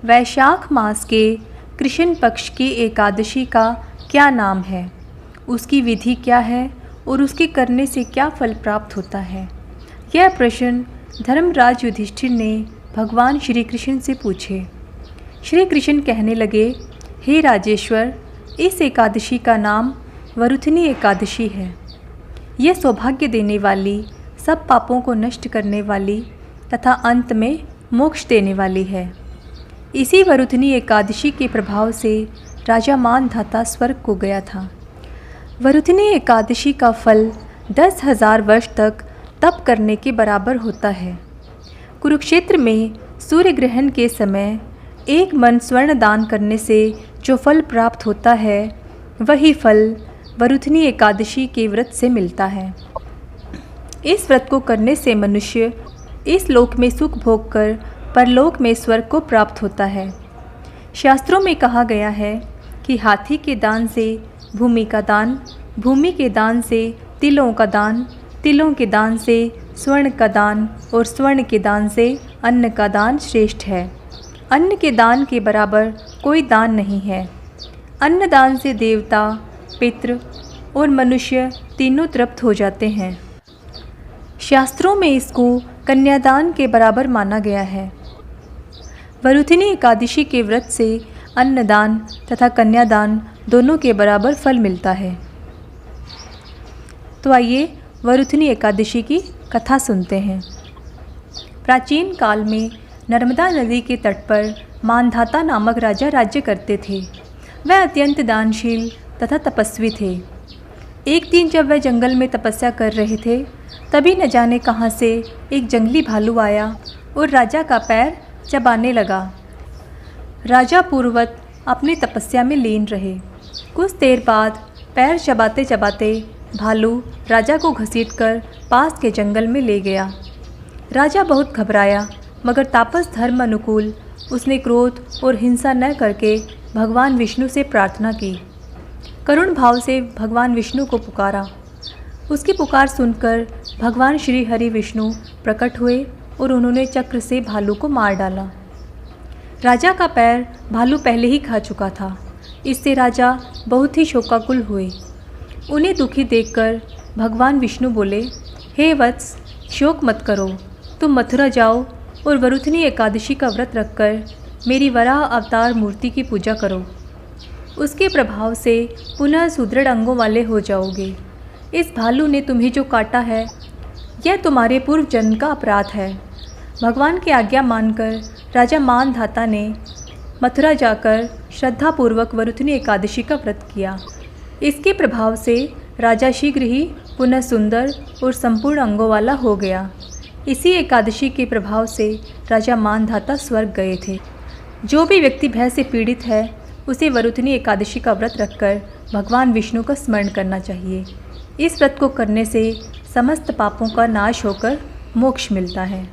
वैशाख मास के कृष्ण पक्ष की एकादशी का क्या नाम है, उसकी विधि क्या है और उसके करने से क्या फल प्राप्त होता है। यह प्रश्न धर्मराज युधिष्ठिर ने भगवान श्री कृष्ण से पूछे। श्री कृष्ण कहने लगे, हे राजेश्वर, इस एकादशी का नाम वरुथिनी एकादशी है। यह सौभाग्य देने वाली, सब पापों को नष्ट करने वाली तथा अंत में मोक्ष देने वाली है। इसी वरुथिनी एकादशी के प्रभाव से राजा मानधाता स्वर्ग को गया था। वरुथिनी एकादशी का फल 10,000 वर्ष तक तप करने के बराबर होता है। कुरुक्षेत्र में सूर्य ग्रहण के समय 1 मन स्वर्ण दान करने से जो फल प्राप्त होता है, वही फल वरुथिनी एकादशी के व्रत से मिलता है। इस व्रत को करने से मनुष्य इस लोक में सुख भोग कर परलोक में स्वर्ग को प्राप्त होता है। शास्त्रों में कहा गया है कि हाथी के दान से भूमि का दान, भूमि के दान से तिलों का दान, तिलों के दान से स्वर्ण का दान और स्वर्ण के दान से अन्न का दान श्रेष्ठ है। अन्न के दान के बराबर कोई दान नहीं है। अन्न दान से देवता, पितृ और मनुष्य तीनों तृप्त हो जाते हैं। शास्त्रों में इसको कन्यादान के बराबर माना गया है। वरुथिनी एकादशी के व्रत से अन्नदान तथा कन्यादान दोनों के बराबर फल मिलता है। तो आइए वरुथिनी एकादशी की कथा सुनते हैं। प्राचीन काल में नर्मदा नदी के तट पर मानधाता नामक राजा राज्य करते थे। वह अत्यंत दानशील तथा तपस्वी थे। एक दिन जब वह जंगल में तपस्या कर रहे थे, तभी न जाने कहाँ से एक जंगली भालू आया और राजा का पैर चबाने लगा। राजा पूर्ववत अपनी तपस्या में लीन रहे। कुछ देर बाद पैर चबाते चबाते भालू राजा को घसीटकर पास के जंगल में ले गया। राजा बहुत घबराया, मगर तापस धर्म अनुकूल उसने क्रोध और हिंसा न करके भगवान विष्णु से प्रार्थना की। करुण भाव से भगवान विष्णु को पुकारा। उसकी पुकार सुनकर भगवान श्री हरि विष्णु प्रकट हुए और उन्होंने चक्र से भालू को मार डाला। राजा का पैर भालू पहले ही खा चुका था। इससे राजा बहुत ही शोकाकुल हुए। उन्हें दुखी देखकर भगवान विष्णु बोले, हे वत्स, शोक मत करो। तुम मथुरा जाओ और वरुथिनी एकादशी का व्रत रखकर मेरी वराह अवतार मूर्ति की पूजा करो। उसके प्रभाव से पुनः सुदृढ़ अंगों वाले हो जाओगे। इस भालू ने तुम्हें जो काटा है, यह तुम्हारे पूर्व जन्म का अपराध है। भगवान की आज्ञा मानकर राजा मानधाता ने मथुरा जाकर श्रद्धापूर्वक वरुथिनी एकादशी का व्रत किया। इसके प्रभाव से राजा शीघ्र ही पुनः सुंदर और संपूर्ण अंगों वाला हो गया। इसी एकादशी के प्रभाव से राजा मानधाता स्वर्ग गए थे। जो भी व्यक्ति भय से पीड़ित है, उसे वरुथिनी एकादशी का व्रत रखकर भगवान विष्णु का स्मरण करना चाहिए। इस व्रत को करने से समस्त पापों का नाश होकर मोक्ष मिलता है।